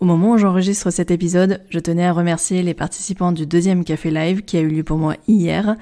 Au moment où j'enregistre cet épisode, je tenais à remercier les participants du deuxième Café Live qui a eu lieu pour moi hier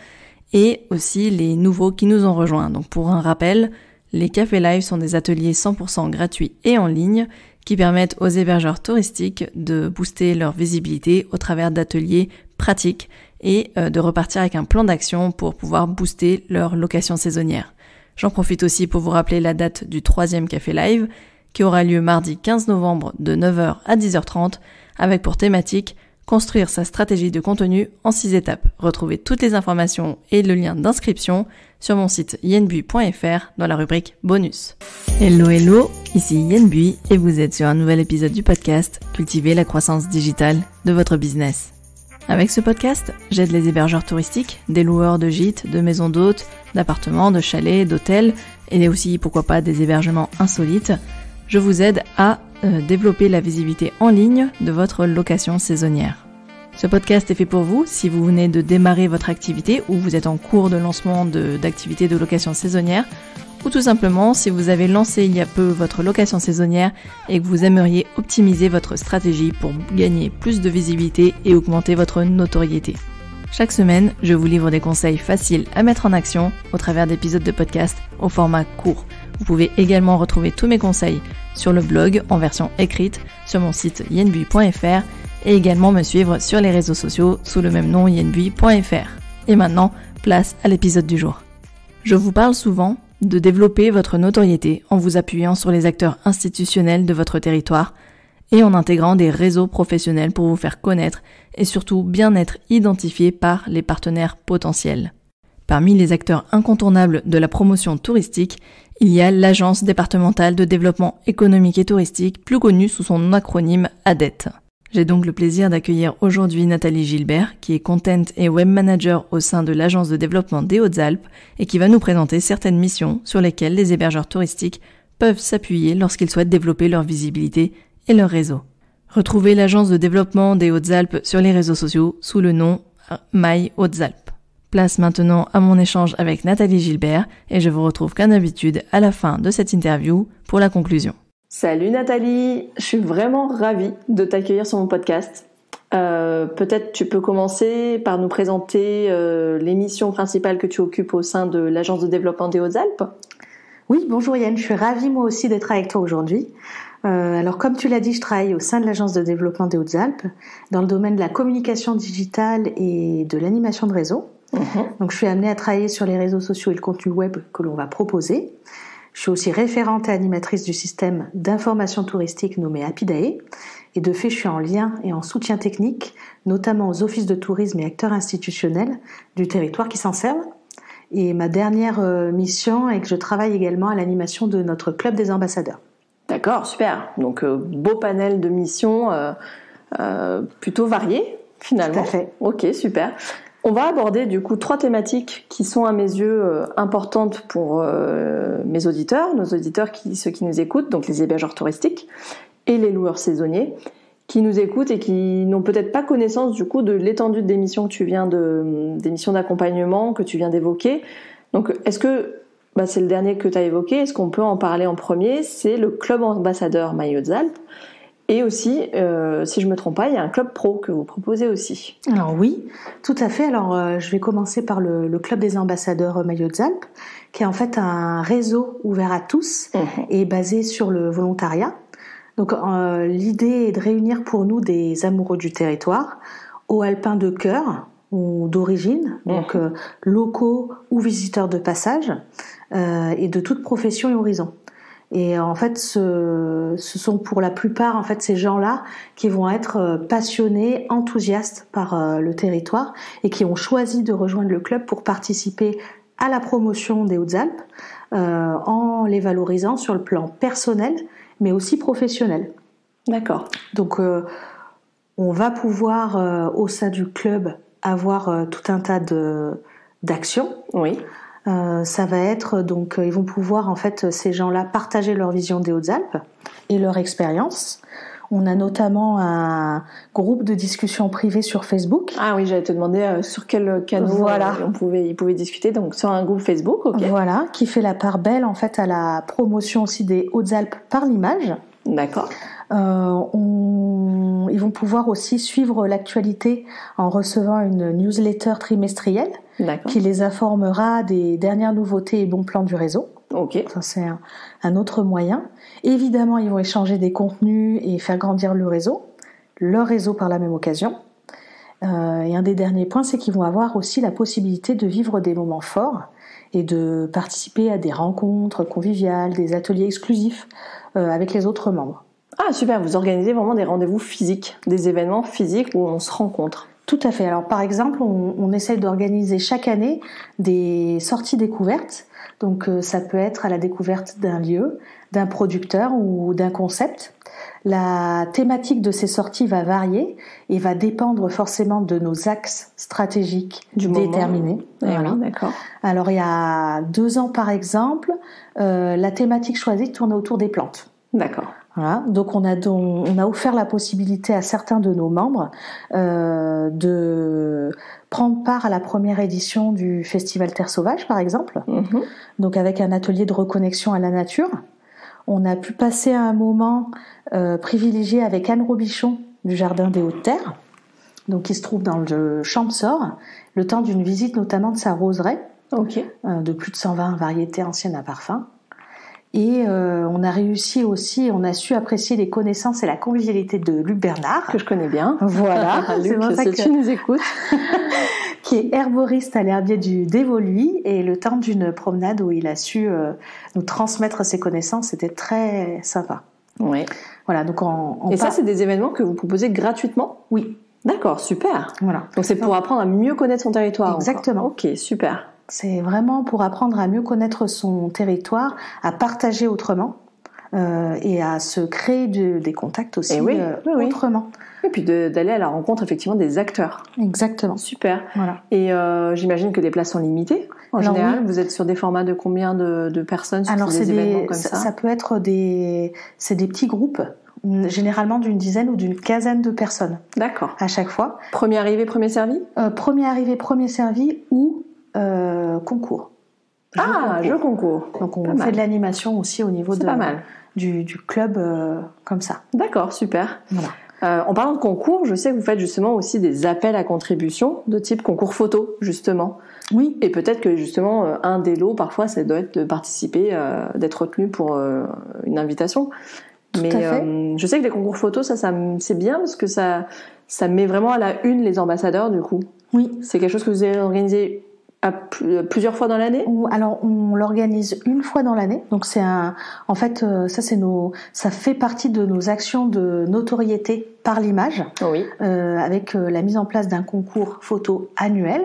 et aussi les nouveaux qui nous ont rejoints. Donc pour un rappel, les Café Live sont des ateliers 100% gratuits et en ligne qui permettent aux hébergeurs touristiques de booster leur visibilité au travers d'ateliers pratiques et de repartir avec un plan d'action pour pouvoir booster leur location saisonnière. J'en profite aussi pour vous rappeler la date du troisième Café Live qui aura lieu mardi 15 novembre de 9h à 10h30 avec pour thématique construire sa stratégie de contenu en 6 étapes. Retrouvez toutes les informations et le lien d'inscription sur mon site yenbui.fr dans la rubrique bonus. Hello, ici Yenbui et vous êtes sur un nouvel épisode du podcast Cultiver la croissance digitale de votre business. Avec ce podcast, j'aide les hébergeurs touristiques, des loueurs de gîtes, de maisons d'hôtes, d'appartements, de chalets, d'hôtels et aussi pourquoi pas des hébergements insolites. Je vous aide à développer la visibilité en ligne de votre location saisonnière. Ce podcast est fait pour vous si vous venez de démarrer votre activité ou vous êtes en cours de lancement d'activité de location saisonnière ou tout simplement si vous avez lancé il y a peu votre location saisonnière et que vous aimeriez optimiser votre stratégie pour gagner plus de visibilité et augmenter votre notoriété. Chaque semaine, je vous livre des conseils faciles à mettre en action au travers d'épisodes de podcast au format court. Vous pouvez également retrouver tous mes conseils sur le blog en version écrite sur mon site yenbui.fr et également me suivre sur les réseaux sociaux sous le même nom yenbui.fr. Et maintenant, place à l'épisode du jour. Je vous parle souvent de développer votre notoriété en vous appuyant sur les acteurs institutionnels de votre territoire et en intégrant des réseaux professionnels pour vous faire connaître et surtout bien être identifié par les partenaires potentiels. Parmi les acteurs incontournables de la promotion touristique, il y a l'Agence départementale de développement économique et touristique, plus connue sous son acronyme ADET. J'ai donc le plaisir d'accueillir aujourd'hui Nathalie Gilbert, qui est Content et Web Manager au sein de l'Agence de développement des Hautes-Alpes et qui va nous présenter certaines missions sur lesquelles les hébergeurs touristiques peuvent s'appuyer lorsqu'ils souhaitent développer leur visibilité et leur réseau. Retrouvez l'Agence de développement des Hautes-Alpes sur les réseaux sociaux sous le nom My Hautes-Alpes. Place maintenant à mon échange avec Nathalie Gilbert et je vous retrouve comme d'habitude à la fin de cette interview pour la conclusion. Salut Nathalie, je suis vraiment ravie de t'accueillir sur mon podcast. Peut-être tu peux commencer par nous présenter les missions principales que tu occupes au sein de l'Agence de développement des Hautes-Alpes. Oui, bonjour Yann, je suis ravie moi aussi d'être avec toi aujourd'hui. Alors comme tu l'as dit, je travaille au sein de l'Agence de développement des Hautes-Alpes dans le domaine de la communication digitale et de l'animation de réseau. Donc je suis amenée à travailler sur les réseaux sociaux et le contenu web que l'on va proposer. Je suis aussi référente et animatrice du système d'information touristique nommé Apidae. Et de fait, je suis en lien et en soutien technique, notamment aux offices de tourisme et acteurs institutionnels du territoire qui s'en servent. Et ma dernière mission est que je travaille également à l'animation de notre club des ambassadeurs. D'accord, super. Donc beau panel de missions plutôt variées finalement. Tout à fait. Ok, super. On va aborder du coup 3 thématiques qui sont à mes yeux importantes pour mes auditeurs, nos auditeurs ceux qui nous écoutent, donc les hébergeurs touristiques et les loueurs saisonniers qui nous écoutent et qui n'ont peut-être pas connaissance du coup de l'étendue des missions que des missions d'accompagnement que tu viens d'évoquer. Donc est-ce que c'est le dernier que tu as évoqué, est-ce qu'on peut en parler en premier? C'est le club ambassadeur My Hautes-Alpes. Et aussi, si je me trompe pas, il y a un club pro que vous proposez aussi. Alors oui, tout à fait. Alors je vais commencer par le club des ambassadeurs My Hautes-Alpes, qui est en fait un réseau ouvert à tous et basé sur le volontariat. Donc l'idée est de réunir pour nous des amoureux du territoire, hauts alpins de cœur ou d'origine, donc locaux ou visiteurs de passage, et de toute profession et horizon. Et en fait, ce sont pour la plupart en fait ces gens-là qui vont être passionnés, enthousiastes par le territoire et qui ont choisi de rejoindre le club pour participer à la promotion des Hautes-Alpes en les valorisant sur le plan personnel, mais aussi professionnel. D'accord. Donc, on va pouvoir au sein du club avoir tout un tas d'actions. Oui. Ça va être donc ils vont pouvoir en fait ces gens-là partager leur vision des Hautes-Alpes et leur expérience. On a notamment un groupe de discussion privée sur Facebook. Ah oui, j'allais te demander sur quel canal ils pouvaient discuter. Donc sur un groupe Facebook, ok. Voilà, qui fait la part belle en fait à la promotion aussi des Hautes-Alpes par l'image. D'accord. On ils vont pouvoir aussi suivre l'actualité en recevant une newsletter trimestrielle qui les informera des dernières nouveautés et bons plans du réseau. Ok. Ça, c'est un autre moyen. Évidemment, ils vont échanger des contenus et faire grandir leur réseau par la même occasion. Et un des derniers points, c'est qu'ils vont avoir aussi la possibilité de vivre des moments forts et de participer à des rencontres conviviales, des ateliers exclusifs avec les autres membres. Ah super, vous organisez vraiment des rendez-vous physiques, des événements physiques où on se rencontre. Tout à fait. Alors par exemple, on essaye d'organiser chaque année des sorties découvertes. Donc ça peut être à la découverte d'un lieu, d'un producteur ou d'un concept. La thématique de ces sorties va varier et va dépendre forcément de nos axes stratégiques déterminés. Voilà. Oui, d'accord. Alors il y a 2 ans par exemple, la thématique choisie tournait autour des plantes. D'accord. Voilà. Donc on a offert la possibilité à certains de nos membres de prendre part à la première édition du Festival Terre Sauvage par exemple. Donc avec un atelier de reconnexion à la nature. On a pu passer un moment privilégié avec Anne Robichon du Jardin des Hautes-Terres, donc qui se trouve dans le Champsaur, le temps d'une visite notamment de sa roseraie, de plus de 120 variétés anciennes à parfum. Et on a réussi aussi, on a su apprécier les connaissances et la convivialité de Luc Bernard. Que je connais bien. Voilà, Luc, tu nous écoutes. Qui est herboriste à l'herbier du Dévoluy, et le temps d'une promenade où il a su nous transmettre ses connaissances, c'était très sympa. Oui. Voilà, donc ça, c'est des événements que vous proposez gratuitement ? Oui. D'accord, super. Voilà. Donc c'est pour apprendre à mieux connaître son territoire. Exactement. Ok, super. C'est vraiment pour apprendre à mieux connaître son territoire, à partager autrement et à se créer des contacts aussi autrement. Et puis d'aller à la rencontre effectivement des acteurs. Exactement. Super. Voilà. Et j'imagine que les places sont limitées. En général, vous êtes sur des formats de combien de personnes sur des événements comme ça ? Ça peut être des petits groupes, généralement d'une dizaine ou d'une quinzaine de personnes. D'accord. À chaque fois. Premier arrivé, premier servi ? Premier arrivé, premier servi ou concours. Jeu concours. Donc on fait de l'animation aussi au niveau du club comme ça. D'accord, super. Voilà. En parlant de concours, je sais que vous faites justement aussi des appels à contribution de type concours photo, justement. Oui. Et peut-être que justement, un des lots, parfois, ça doit être de participer, d'être retenu pour une invitation. Tout à fait. Je sais que les concours photo, ça c'est bien parce que ça met vraiment à la une les ambassadeurs, du coup. Oui. C'est quelque chose que vous avez organisé plusieurs fois dans l'année ? Alors on l'organise une fois dans l'année. Donc ça fait partie de nos actions de notoriété par l'image. Oui. Avec la mise en place d'un concours photo annuel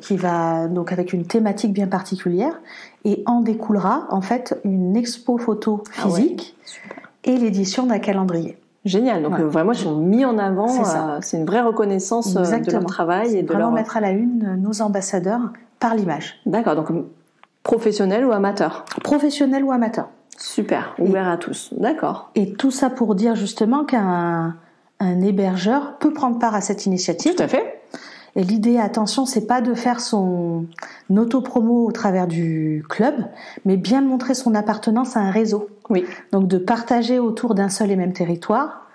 qui va donc avec une thématique bien particulière, et en découlera en fait une expo photo physique et l'édition d'un calendrier. Génial, donc vraiment ils sont mis en avant, c'est une vraie reconnaissance de leur travail et de vraiment mettre à la une nos ambassadeurs par l'image. D'accord, donc professionnel ou amateur ? Professionnel ou amateur. Super, ouvert à tous, d'accord. Et tout ça pour dire justement qu'un hébergeur peut prendre part à cette initiative. Tout à fait. Et l'idée, attention, c'est pas de faire son auto-promo au travers du club, mais bien de montrer son appartenance à un réseau. Oui. Donc de partager autour d'un seul et même territoire,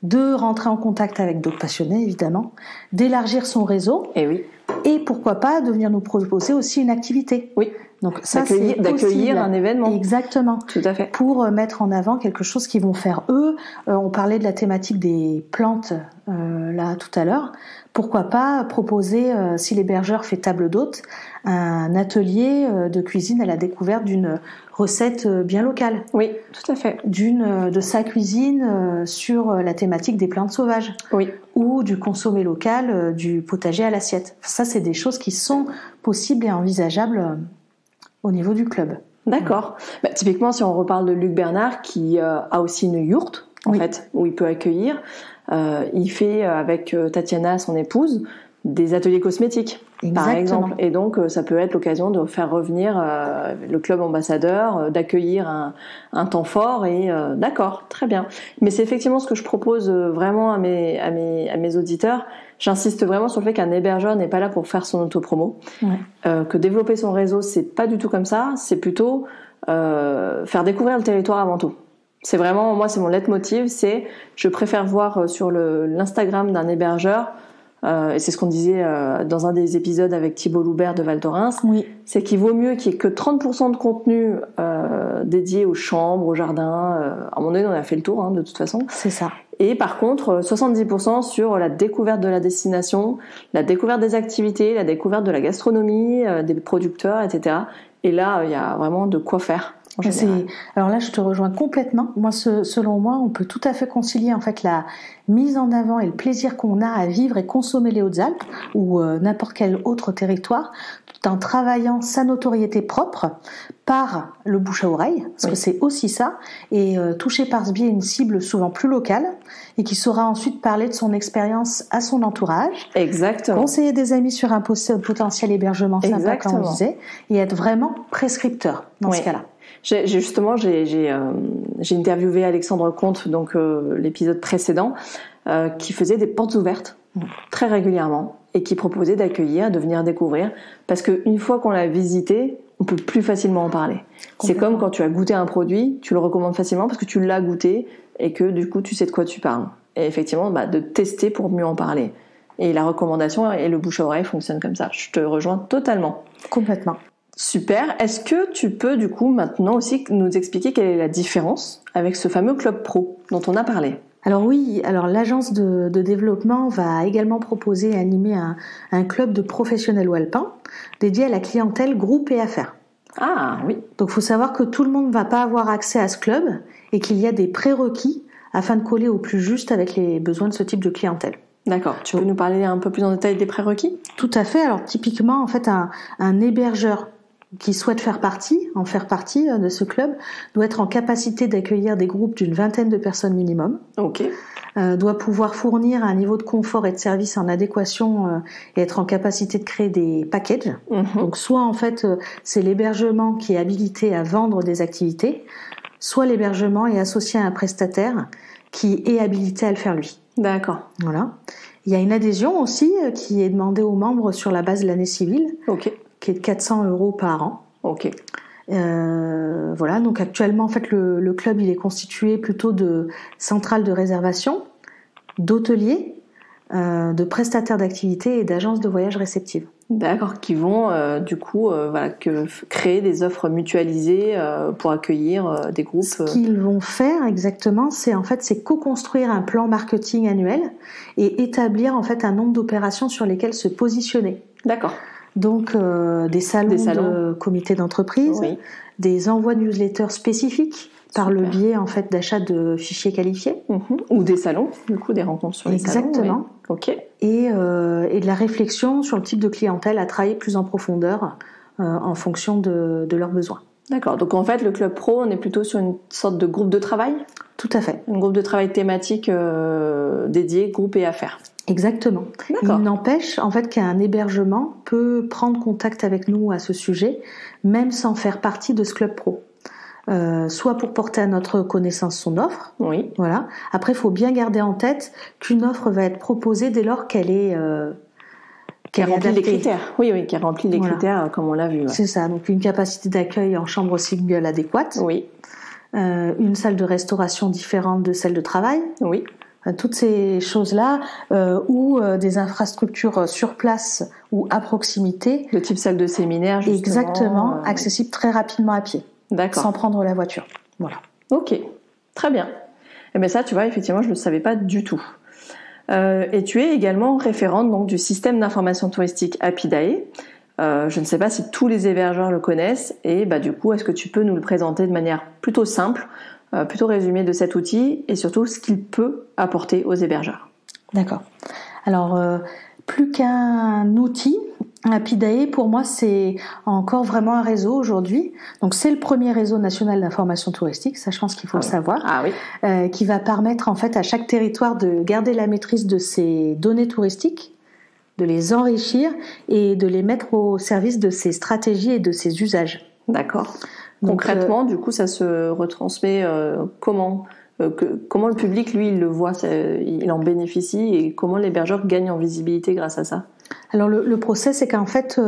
de rentrer en contact avec d'autres passionnés, évidemment, d'élargir son réseau. Et oui. Et pourquoi pas de venir nous proposer aussi une activité. Oui. Donc ça, d'accueillir un événement. Exactement. Tout à fait. Pour mettre en avant quelque chose qu'ils vont faire eux. On parlait de la thématique des plantes là tout à l'heure. Pourquoi pas proposer, si l'hébergeur fait table d'hôte, un atelier de cuisine à la découverte d'une recette bien locale. Oui, tout à fait. De sa cuisine sur la thématique des plantes sauvages. Oui. Ou du consommé local, du potager à l'assiette. Ça, c'est des choses qui sont possibles et envisageables au niveau du club. D'accord. Typiquement, si on reparle de Luc Bernard, qui a aussi une yourte, en fait, où il peut accueillir, il fait avec Tatiana, son épouse, des ateliers cosmétiques, par exemple. Et donc, ça peut être l'occasion de faire revenir le club ambassadeur, d'accueillir un temps fort. Et d'accord, très bien. Mais c'est effectivement ce que je propose vraiment à mes auditeurs. J'insiste vraiment sur le fait qu'un hébergeur n'est pas là pour faire son autopromo. Que développer son réseau, c'est pas du tout comme ça. C'est plutôt faire découvrir le territoire avant tout. C'est vraiment, moi, c'est mon leitmotiv, je préfère voir sur l'Instagram d'un hébergeur, et c'est ce qu'on disait dans un des épisodes avec Thibault Loubert de Val Thorens, oui. C'est qu'il vaut mieux qu'il y ait que 30% de contenu dédié aux chambres, aux jardins. À un moment donné, on a fait le tour, de toute façon. C'est ça. Et par contre, 70% sur la découverte de la destination, la découverte des activités, la découverte de la gastronomie, des producteurs, etc. Et là, il y a vraiment de quoi faire. Alors là, je te rejoins complètement. Moi, selon moi, on peut tout à fait concilier en fait la mise en avant et le plaisir qu'on a à vivre et consommer les Hautes-Alpes ou n'importe quel autre territoire, tout en travaillant sa notoriété propre par le bouche à oreille, parce que c'est aussi ça, et toucher par ce biais une cible souvent plus locale et qui saura ensuite parler de son expérience à son entourage. Exactement. Conseiller des amis sur un potentiel hébergement sympa, comme on disait, et être vraiment prescripteur dans ce cas-là. J'ai interviewé Alexandre Comte, donc l'épisode précédent, qui faisait des portes ouvertes très régulièrement et qui proposait d'accueillir, de venir découvrir, parce qu'une fois qu'on l'a visité, on peut plus facilement en parler. C'est comme quand tu as goûté un produit, tu le recommandes facilement parce que tu l'as goûté et que du coup tu sais de quoi tu parles. Et effectivement, de tester pour mieux en parler. Et la recommandation et le bouche à oreille fonctionnent comme ça. Je te rejoins totalement. Complètement. Super. Est-ce que tu peux du coup maintenant aussi nous expliquer quelle est la différence avec ce fameux Club Pro dont on a parlé ? Alors oui, l'agence de développement va également proposer et animer un club de professionnels alpins dédié à la clientèle groupe et affaires. Ah oui. Donc il faut savoir que tout le monde ne va pas avoir accès à ce club et qu'il y a des prérequis afin de coller au plus juste avec les besoins de ce type de clientèle. D'accord. Tu peux nous parler un peu plus en détail des prérequis ? Tout à fait. Alors typiquement, en fait, un hébergeur qui souhaite faire partie de ce club doit être en capacité d'accueillir des groupes d'une 20aine de personnes minimum. Ok. Doit pouvoir fournir un niveau de confort et de service en adéquation et être en capacité de créer des packages. Donc soit en fait c'est l'hébergement qui est habilité à vendre des activités, soit l'hébergement est associé à un prestataire qui est habilité à le faire lui. D'accord. Voilà. Il y a une adhésion aussi qui est demandée aux membres sur la base de l'année civile. Ok. Qui est de 400 € par an. Ok. Voilà, donc actuellement en fait le club il est constitué plutôt de centrales de réservation, d'hôteliers, de prestataires d'activités et d'agences de voyage réceptives. D'accord, qui vont créer des offres mutualisées pour accueillir des groupes. Ce qu'ils vont faire exactement, c'est co-construire un plan marketing annuel et établir en fait un nombre d'opérations sur lesquelles se positionner. D'accord. Donc des salons de comités d'entreprise, des envois de newsletters spécifiques par le biais en fait d'achat de fichiers qualifiés ou des salons, du coup des rencontres sur les salons. Exactement. Ok. Et de la réflexion sur le type de clientèle à travailler plus en profondeur en fonction de leurs besoins. D'accord. Donc en fait le Club Pro, on est plutôt sur une sorte de groupe de travail. Tout à fait. Un groupe de travail thématique dédié groupe et affaires. Exactement. D'accord. Il n'empêche en fait qu'un hébergement peut prendre contact avec nous à ce sujet, même sans faire partie de ce club pro. Soit pour porter à notre connaissance son offre. Oui. Voilà. Après, il faut bien garder en tête qu'une offre va être proposée dès lors qu'elle est qui remplit les critères. Oui, qui remplit les critères comme on l'a vu. Ouais. C'est ça. Donc une capacité d'accueil en chambre single adéquate. Oui. Une salle de restauration différente de celle de travail. Oui. Toutes ces choses-là, ou des infrastructures sur place ou à proximité. De type salle de séminaire, justement. Exactement, accessible très rapidement à pied. D'accord. Sans prendre la voiture. Voilà. Ok, très bien. Et bien ça, tu vois, effectivement, je ne le savais pas du tout. Et tu es également référente donc, du système d'information touristique Apidae. Je ne sais pas si tous les hébergeurs le connaissent. Et du coup, est-ce que tu peux nous le présenter de manière plutôt simple, plutôt résumé de cet outil et surtout ce qu'il peut apporter aux hébergeurs. D'accord. Alors, plus qu'un outil, Apidae, pour moi, c'est encore vraiment un réseau aujourd'hui. Donc, c'est le premier réseau national d'information touristique, ça je pense qu'il faut le savoir, qui va permettre en fait à chaque territoire de garder la maîtrise de ses données touristiques, de les enrichir et de les mettre au service de ses stratégies et de ses usages. D'accord. Concrètement, du coup, ça se retransmet comment le public, lui, il le voit, il en bénéficie et comment l'hébergeur gagne en visibilité grâce à ça ? Alors le process, c'est qu'en fait,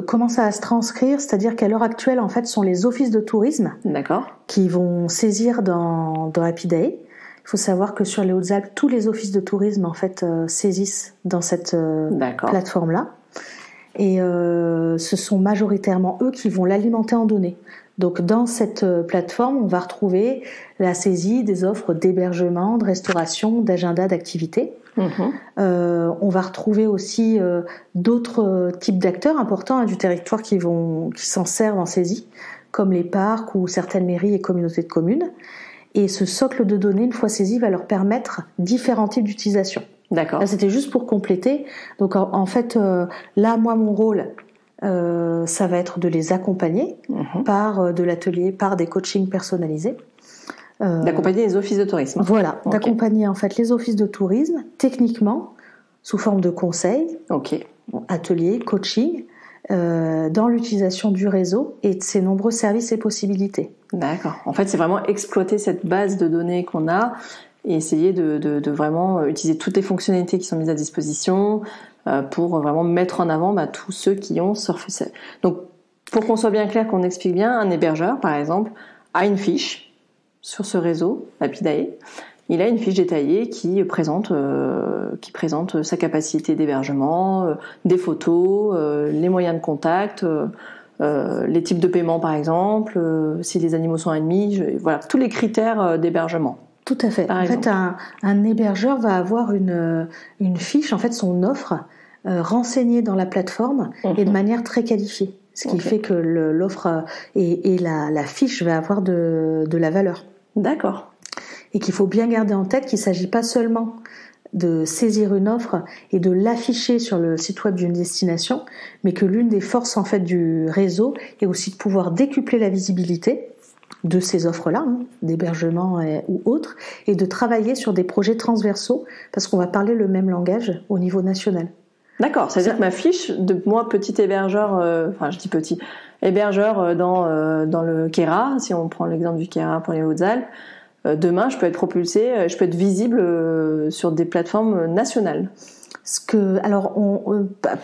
comment ça va se transcrire, c'est-à-dire qu'à l'heure actuelle, en fait, sont les offices de tourisme qui vont saisir dans Happyday. Il faut savoir que sur les Hautes-Alpes, tous les offices de tourisme en fait saisissent dans cette plateforme-là. Et ce sont majoritairement eux qui vont l'alimenter en données. Donc dans cette plateforme, on va retrouver la saisie des offres d'hébergement, de restauration, d'agenda, d'activités. On va retrouver aussi d'autres types d'acteurs importants du territoire qui s'en servent en saisie, comme les parcs ou certaines mairies et communautés de communes. Et ce socle de données, une fois saisi, va leur permettre différents types d'utilisation. D'accord. Là, c'était juste pour compléter. Donc en fait, là, moi, mon rôle, ça va être de les accompagner par de l'atelier, par des coachings personnalisés. D'accompagner les offices de tourisme. Voilà, d'accompagner en fait les offices de tourisme techniquement sous forme de conseils, ateliers, coaching, dans l'utilisation du réseau et de ses nombreux services et possibilités. D'accord. En fait, c'est vraiment exploiter cette base de données qu'on a et essayer de vraiment utiliser toutes les fonctionnalités qui sont mises à disposition pour vraiment mettre en avant tous ceux qui ont surfé. Donc, pour qu'on soit bien clair, qu'on explique bien, un hébergeur, par exemple, a une fiche sur ce réseau, Happyday. Il a une fiche détaillée qui présente sa capacité d'hébergement, des photos, les moyens de contact, les types de paiement par exemple, si les animaux sont ennemis, voilà, tous les critères d'hébergement. Tout à fait. En fait, un hébergeur va avoir une fiche, en fait, son offre renseignée dans la plateforme et de manière très qualifiée. Ce qui fait que l'offre et la fiche va avoir de la valeur. D'accord. Et qu'il faut bien garder en tête qu'il ne s'agit pas seulement de saisir une offre et de l'afficher sur le site web d'une destination, mais que l'une des forces en fait du réseau est aussi de pouvoir décupler la visibilité de ces offres-là, d'hébergement ou autres, et de travailler sur des projets transversaux parce qu'on va parler le même langage au niveau national. D'accord, c'est-à-dire que ma fiche de moi petit hébergeur, je dis petit hébergeur dans le Queyras, si on prend l'exemple du Queyras pour les Hautes-Alpes, demain je peux être propulsé, je peux être visible sur des plateformes nationales.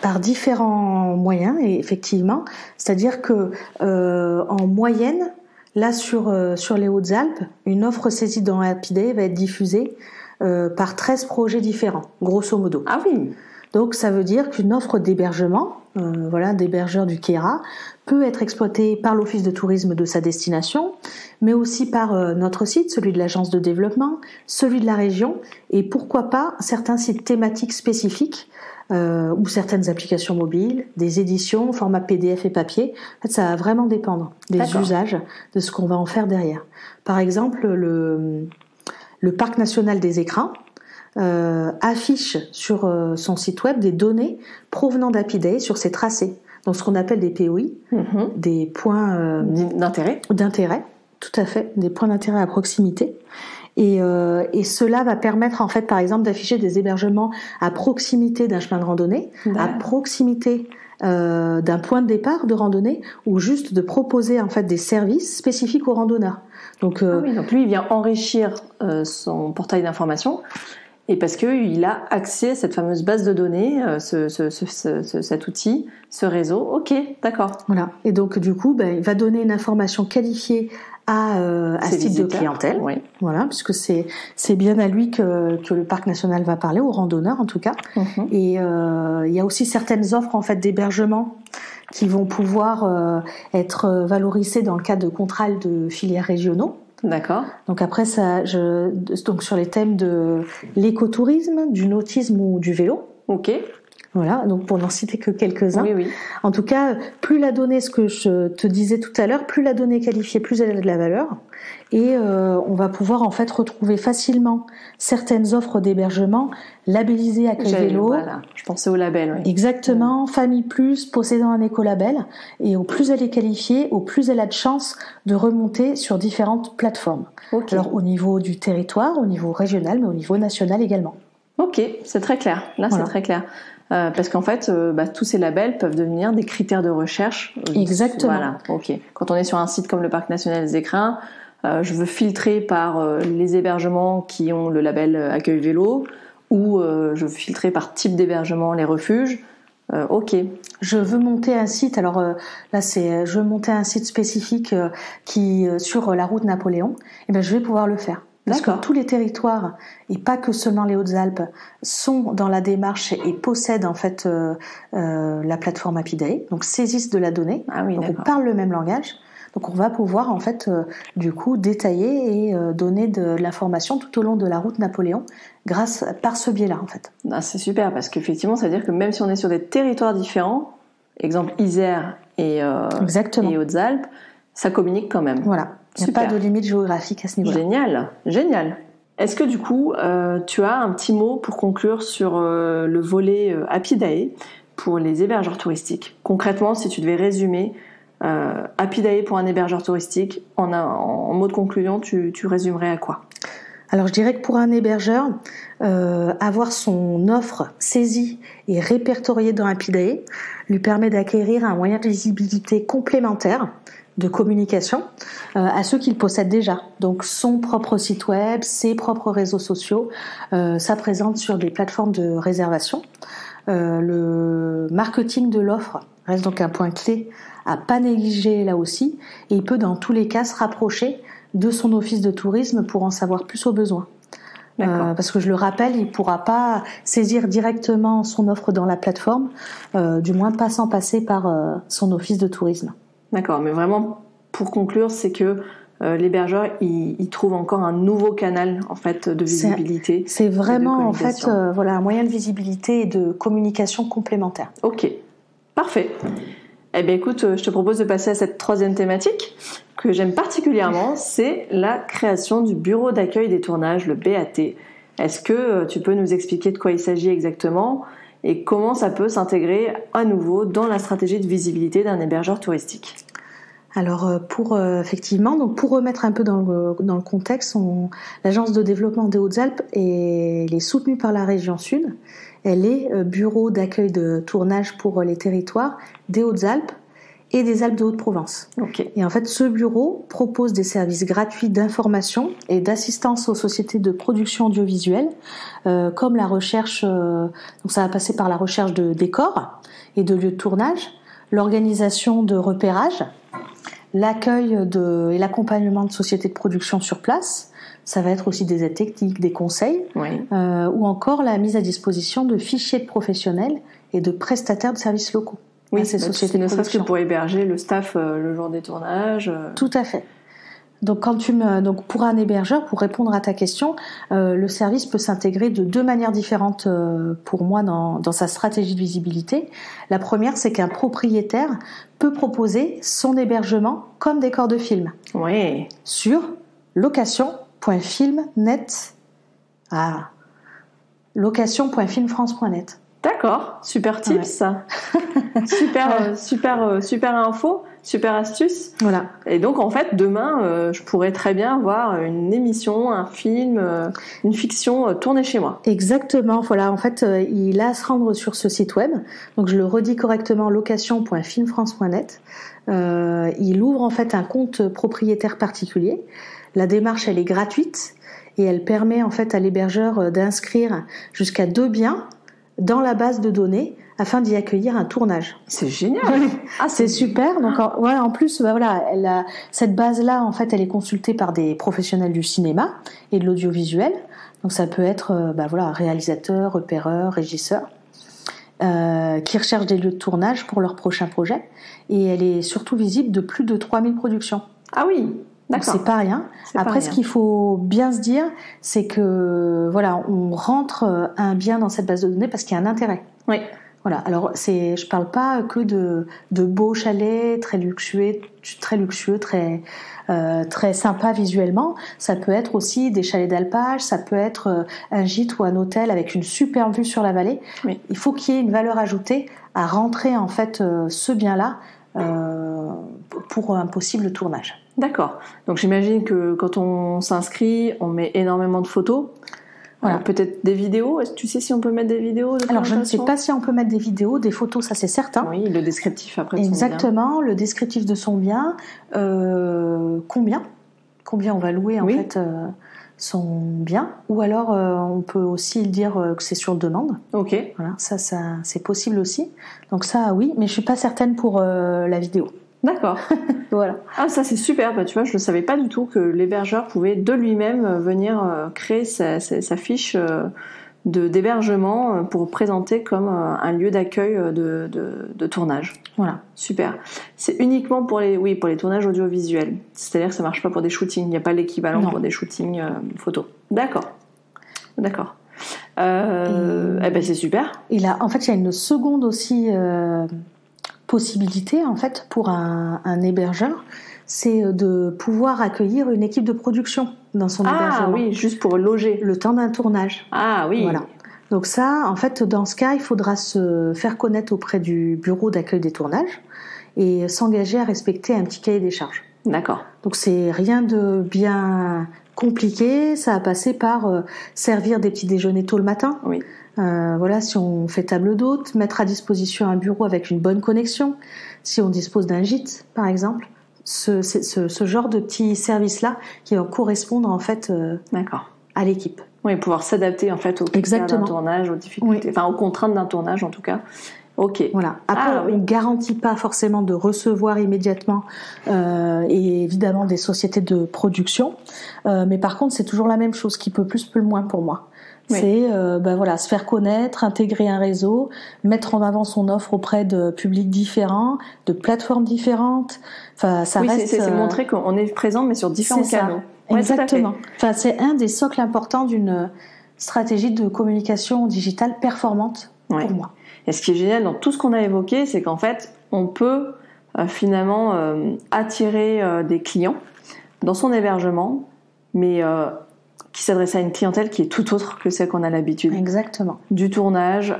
Par différents moyens, et effectivement, c'est-à-dire que en moyenne, là sur les Hautes-Alpes, une offre saisie dans Happyday va être diffusée par 13 projets différents, grosso modo. Ah oui. Donc ça veut dire qu'une offre d'hébergement, d'hébergeur du Queyras, peut être exploitée par l'office de tourisme de sa destination, mais aussi par notre site, celui de l'agence de développement, celui de la région, et pourquoi pas certains sites thématiques spécifiques ou certaines applications mobiles, des éditions, format PDF et papier. En fait, ça va vraiment dépendre des usages, de ce qu'on va en faire derrière. Par exemple, le parc national des écrins affiche sur son site web des données provenant d'Happyday sur ses tracés. Donc ce qu'on appelle des POI, des points d'intérêt, tout à fait, des points d'intérêt à proximité. Et cela va permettre en fait, par exemple, d'afficher des hébergements à proximité d'un chemin de randonnée, à proximité d'un point de départ de randonnée, ou juste de proposer en fait des services spécifiques aux randonneurs. Donc lui, il vient enrichir son portail d'information. Et parce qu'il a accès à cette fameuse base de données, cet outil, ce réseau. Ok, d'accord. Voilà. Et donc, du coup, il va donner une information qualifiée à ce type de clientèle. Oui. Voilà, puisque c'est bien à lui que le parc national va parler, aux randonneurs en tout cas. Et il y a aussi certaines offres en fait d'hébergement qui vont pouvoir être valorisées dans le cadre de contrats de filières régionaux. D'accord. Donc après donc sur les thèmes de l'écotourisme, du nautisme ou du vélo. Ok. Voilà, donc pour n'en citer que quelques-uns. Oui. En tout cas, plus la donnée, ce que je te disais tout à l'heure, plus la donnée est qualifiée, plus elle a de la valeur. Et on va pouvoir en fait retrouver facilement certaines offres d'hébergement labellisées Accueil Vélo. Voilà, je pensais au label. Oui. Exactement, Famille Plus, possédant un écolabel. Et au plus elle est qualifiée, au plus elle a de chances de remonter sur différentes plateformes. Okay. Alors au niveau du territoire, au niveau régional, mais au niveau national également. Ok, c'est très clair. Là, voilà. C'est très clair. Parce qu'en fait, tous ces labels peuvent devenir des critères de recherche. Exactement. Voilà. Ok. Quand on est sur un site comme le Parc National des Écrins, je veux filtrer par les hébergements qui ont le label Accueil Vélo, ou je veux filtrer par type d'hébergement les refuges. Ok. Je veux monter un site. Alors là, je veux monter un site spécifique qui sur la route Napoléon. Et ben, je vais pouvoir le faire. Parce que tous les territoires, et pas que seulement les Hautes-Alpes, sont dans la démarche et possèdent en fait la plateforme Happyday, donc saisissent de la donnée. Ah oui, donc on parle le même langage. Donc on va pouvoir en fait du coup détailler et donner de l'information tout au long de la route Napoléon par ce biais-là en fait. Ah, c'est super parce qu'effectivement, ça veut dire que même si on est sur des territoires différents, exemple Isère et Hautes-Alpes, ça communique quand même. Voilà. Il n'y a pas de limite géographique à ce niveau-là. Génial. Est-ce que du coup, tu as un petit mot pour conclure sur le volet Happyday pour les hébergeurs touristiques? Concrètement, si tu devais résumer Happyday pour un hébergeur touristique, en mot de conclusion, tu résumerais à quoi? Alors je dirais que pour un hébergeur, avoir son offre saisie et répertoriée dans Happyday lui permet d'acquérir un moyen de visibilité complémentaire de communication à ceux qu'il possède déjà. Donc son propre site web, ses propres réseaux sociaux, sa présence sur des plateformes de réservation. Le marketing de l'offre reste donc un point clé à pas négliger là aussi, et il peut dans tous les cas se rapprocher de son office de tourisme pour en savoir plus au besoin. Parce que je le rappelle, il ne pourra pas saisir directement son offre dans la plateforme, du moins pas sans passer par son office de tourisme. D'accord, mais vraiment pour conclure, c'est que l'hébergeur il trouve encore un nouveau canal en fait de visibilité. C'est vraiment en fait un moyen de visibilité et de communication complémentaire. Ok, parfait. Eh bien écoute, je te propose de passer à cette troisième thématique que j'aime particulièrement, c'est la création du bureau d'accueil des tournages, le BAT. Est-ce que tu peux nous expliquer de quoi il s'agit exactement et comment ça peut s'intégrer à nouveau dans la stratégie de visibilité d'un hébergeur touristique? Alors effectivement, donc pour remettre un peu dans le contexte, l'agence de développement des Hautes-Alpes elle est soutenue par la région Sud. Elle est bureau d'accueil de tournage pour les territoires des Hautes-Alpes et des Alpes de Haute-Provence. Okay. Et en fait, ce bureau propose des services gratuits d'information et d'assistance aux sociétés de production audiovisuelle, comme la recherche, donc ça va passer par la recherche de décors et de lieux de tournage, l'organisation de repérage, l'accueil et l'accompagnement de sociétés de production sur place. Ça va être aussi des aides techniques, des conseils, ou encore la mise à disposition de fichiers de professionnels et de prestataires de services locaux. Oui, ces sociétés ne serait-ce que pour héberger le staff le jour des tournages. Tout à fait. Donc donc pour un hébergeur, pour répondre à ta question, le service peut s'intégrer de deux manières différentes pour moi dans sa stratégie de visibilité. La première, c'est qu'un propriétaire peut proposer son hébergement comme décor de film. Oui. Sur location.filmnet. location.filmfrance.net. D'accord, super tips ça. super info, super astuce. Voilà. Et donc en fait demain, je pourrais très bien voir une émission, un film, une fiction tournée chez moi. Exactement. Voilà. En fait, il a à se rendre sur ce site web. Donc je le redis correctement, location.filmfrance.net. Il ouvre en fait un compte propriétaire particulier. La démarche elle est gratuite et elle permet en fait à l'hébergeur d'inscrire jusqu'à 2 biens dans la base de données afin d'y accueillir un tournage. C'est génial. C'est super. Donc en plus cette base-là en fait elle est consultée par des professionnels du cinéma et de l'audiovisuel. Donc ça peut être réalisateurs, repéreurs, régisseurs qui recherchent des lieux de tournage pour leur prochain projet et elle est surtout visible de plus de 3000 productions. Ah oui. Donc c'est pas rien. Après, ce qu'il faut bien se dire, c'est que on rentre un bien dans cette base de données parce qu'il y a un intérêt. Oui. Voilà. Alors je parle pas que de beaux chalets très luxueux, très sympa visuellement. Ça peut être aussi des chalets d'alpage, ça peut être un gîte ou un hôtel avec une superbe vue sur la vallée. Oui. Il faut qu'il y ait une valeur ajoutée à rentrer en fait ce bien-là pour un possible tournage. D'accord. Donc j'imagine que quand on s'inscrit, on met énormément de photos. Voilà. Peut-être des vidéos. Est-ce que tu sais si on peut mettre des vidéos de Alors je ne sais pas si on peut mettre des vidéos, des photos, ça c'est certain. Oui, le descriptif après de Exactement, son bien. Le descriptif de son bien. Combien on va louer en fait sont bien, ou alors on peut aussi dire que c'est sur demande. Ok. Voilà, ça c'est possible aussi. Donc ça oui, mais je suis pas certaine pour la vidéo. D'accord. Voilà. Ah, ça c'est super. Bah, tu vois, je ne savais pas du tout que l'hébergeur pouvait de lui-même venir créer sa fiche d'hébergement pour présenter comme un lieu d'accueil de tournage. Voilà. Super. C'est uniquement pour les tournages audiovisuels. C'est-à-dire que ça marche pas pour des shootings. Il n'y a pas l'équivalent pour des shootings photos. D'accord. Eh ben c'est super. En fait, il y a une seconde aussi possibilité en fait pour un hébergeur, c'est de pouvoir accueillir une équipe de production dans son hébergement. Ah oui, juste pour loger. Le temps d'un tournage. Ah oui. Voilà. Donc ça, en fait, dans ce cas, il faudra se faire connaître auprès du bureau d'accueil des tournages et s'engager à respecter un petit cahier des charges. D'accord. Donc c'est rien de bien compliqué, ça a passé par servir des petits déjeuners tôt le matin. Oui. Voilà, si on fait table d'hôte, mettre à disposition un bureau avec une bonne connexion, si on dispose d'un gîte, par exemple, ce genre de petits services-là qui vont correspondre en fait à l'équipe. Oui, pouvoir s'adapter en fait aux critères d'un tournage, aux difficultés, enfin aux contraintes d'un tournage en tout cas. Ok. Voilà. Après, on ne garantit pas forcément de recevoir immédiatement, et évidemment des sociétés de production, mais par contre, c'est toujours la même chose, qui peut plus, peut le moins pour moi. Oui. C'est se faire connaître, intégrer un réseau, mettre en avant son offre auprès de publics différents, de plateformes différentes. Enfin, ça reste. C'est montrer qu'on est présent, mais sur différents canaux. Ouais, exactement. Enfin, c'est un des socles importants d'une stratégie de communication digitale performante pour moi. Et ce qui est génial dans tout ce qu'on a évoqué, c'est qu'en fait, on peut finalement attirer des clients dans son hébergement, mais qui s'adresse à une clientèle qui est tout autre que celle qu'on a l'habitude. Exactement. Du tournage,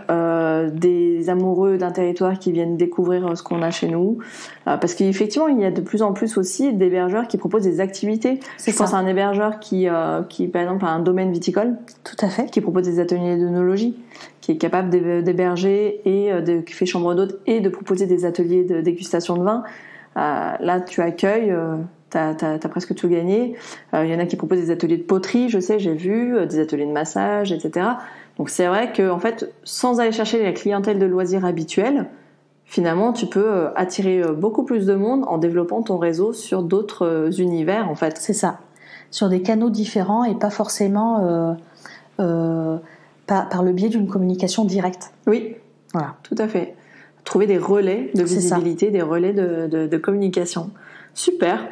des amoureux d'un territoire qui viennent découvrir ce qu'on a chez nous. Parce qu'effectivement, il y a de plus en plus aussi d'hébergeurs qui proposent des activités. Je pense à un hébergeur qui, par exemple, a un domaine viticole. Tout à fait. Qui propose des ateliers d'œnologie, qui est capable d'héberger et qui fait chambre d'hôte et de proposer des ateliers de dégustation de vin. Là, tu accueilles... T'as presque tout gagné. Il y en a qui proposent des ateliers de poterie, je sais, j'ai vu, des ateliers de massage, etc. Donc c'est vrai que en fait, sans aller chercher la clientèle de loisirs habituelle, finalement, tu peux attirer beaucoup plus de monde en développant ton réseau sur d'autres univers, en fait. C'est ça, sur des canaux différents et pas forcément par le biais d'une communication directe. Oui, voilà, tout à fait. Trouver des relais de visibilité, des relais de communication. Super.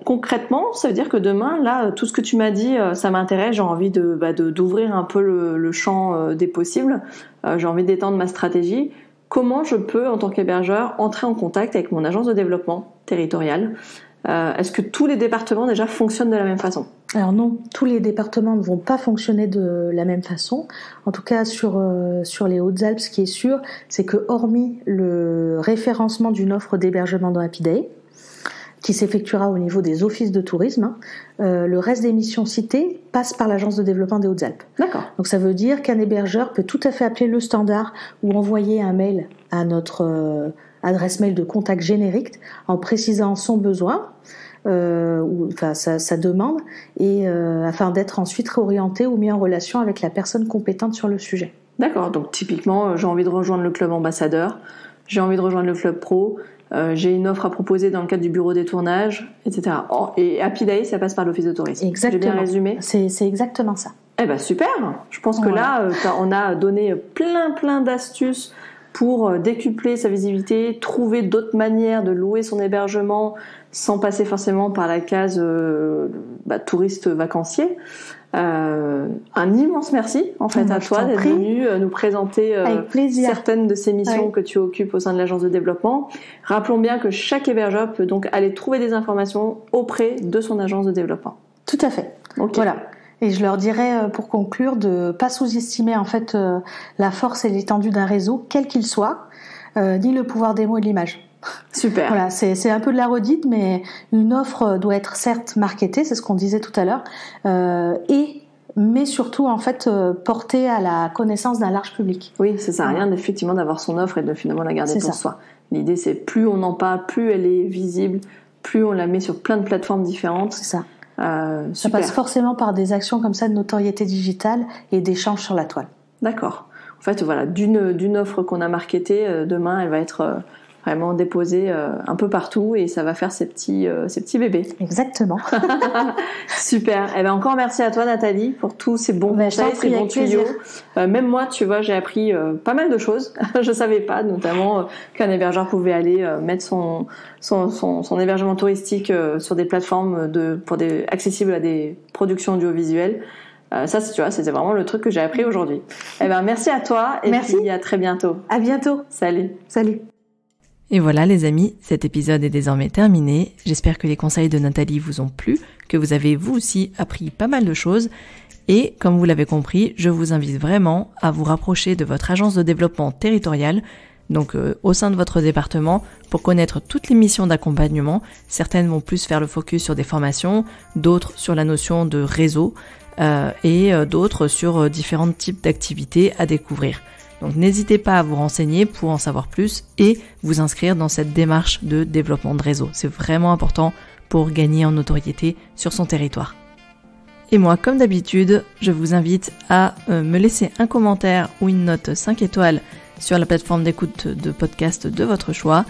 Concrètement, ça veut dire que demain, là, tout ce que tu m'as dit, ça m'intéresse. J'ai envie d'ouvrir un peu le champ des possibles. J'ai envie d'étendre ma stratégie. Comment je peux, en tant qu'hébergeur, entrer en contact avec mon agence de développement territorial ? Est-ce que tous les départements déjà fonctionnent de la même façon ? Alors non, tous les départements ne vont pas fonctionner de la même façon. En tout cas, sur les Hautes-Alpes, ce qui est sûr, c'est que hormis le référencement d'une offre d'hébergement dans Happyday, qui s'effectuera au niveau des offices de tourisme, le reste des missions citées passe par l'agence de développement des Hautes-Alpes. D'accord. Donc ça veut dire qu'un hébergeur peut tout à fait appeler le standard ou envoyer un mail à notre adresse mail de contact générique en précisant son besoin, sa demande, et afin d'être ensuite réorienté ou mis en relation avec la personne compétente sur le sujet. D'accord. Donc typiquement, j'ai envie de rejoindre le club ambassadeur, j'ai envie de rejoindre le club pro. J'ai une offre à proposer dans le cadre du bureau des tournages, etc. Et Happyday, ça passe par l'office de tourisme. Exactement. J'ai bien résumé. C'est exactement ça. Eh ben super. Je pense que là, on a donné plein d'astuces pour décupler sa visibilité, trouver d'autres manières de louer son hébergement sans passer forcément par la case touriste vacancier. Un immense merci en fait à toi d'être venu nous présenter certaines de ces missions que tu occupes au sein de l'agence de développement. Rappelons bien que chaque hébergeur peut donc aller trouver des informations auprès de son agence de développement. Tout à fait. Okay. Voilà. Et je leur dirais pour conclure de pas sous-estimer en fait la force et l'étendue d'un réseau, quel qu'il soit, ni le pouvoir des mots et de l'image. Super. Voilà, c'est un peu de la redite, mais une offre doit être certes marketée, c'est ce qu'on disait tout à l'heure, mais surtout en fait portée à la connaissance d'un large public. Oui, ça sert à rien effectivement d'avoir son offre et de finalement la garder pour soi. L'idée c'est plus on en parle, plus elle est visible, plus on la met sur plein de plateformes différentes. C'est ça. Ça passe forcément par des actions comme ça de notoriété digitale et d'échange sur la toile. D'accord. En fait, voilà, d'une offre qu'on a marketée, demain, elle va être vraiment déposée un peu partout et ça va faire ses petits bébés. Exactement. Super. Eh ben encore merci à toi, Nathalie, pour tous ces bons conseils, ces bons tuyaux. Même moi, tu vois, j'ai appris pas mal de choses. Je savais pas, notamment qu'un hébergeur pouvait aller mettre son hébergement touristique sur des plateformes accessibles à des productions audiovisuelles. Ça, tu vois, c'était vraiment le truc que j'ai appris aujourd'hui. Eh ben, merci à toi et puis à très bientôt. À bientôt. Salut. Salut. Et voilà les amis, cet épisode est désormais terminé. J'espère que les conseils de Nathalie vous ont plu, que vous avez vous aussi appris pas mal de choses. Et comme vous l'avez compris, je vous invite vraiment à vous rapprocher de votre agence de développement territorial, donc au sein de votre département, pour connaître toutes les missions d'accompagnement. Certaines vont plus faire le focus sur des formations, d'autres sur la notion de réseau, et d'autres sur différents types d'activités à découvrir. Donc n'hésitez pas à vous renseigner pour en savoir plus et vous inscrire dans cette démarche de développement de réseau. C'est vraiment important pour gagner en notoriété sur son territoire. Et moi, comme d'habitude, je vous invite à me laisser un commentaire ou une note 5 étoiles sur la plateforme d'écoute de podcast de votre choix,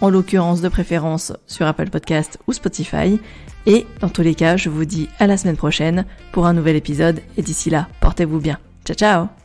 en l'occurrence de préférence sur Apple Podcast ou Spotify. Et dans tous les cas, je vous dis à la semaine prochaine pour un nouvel épisode et d'ici là, portez-vous bien. Ciao ciao!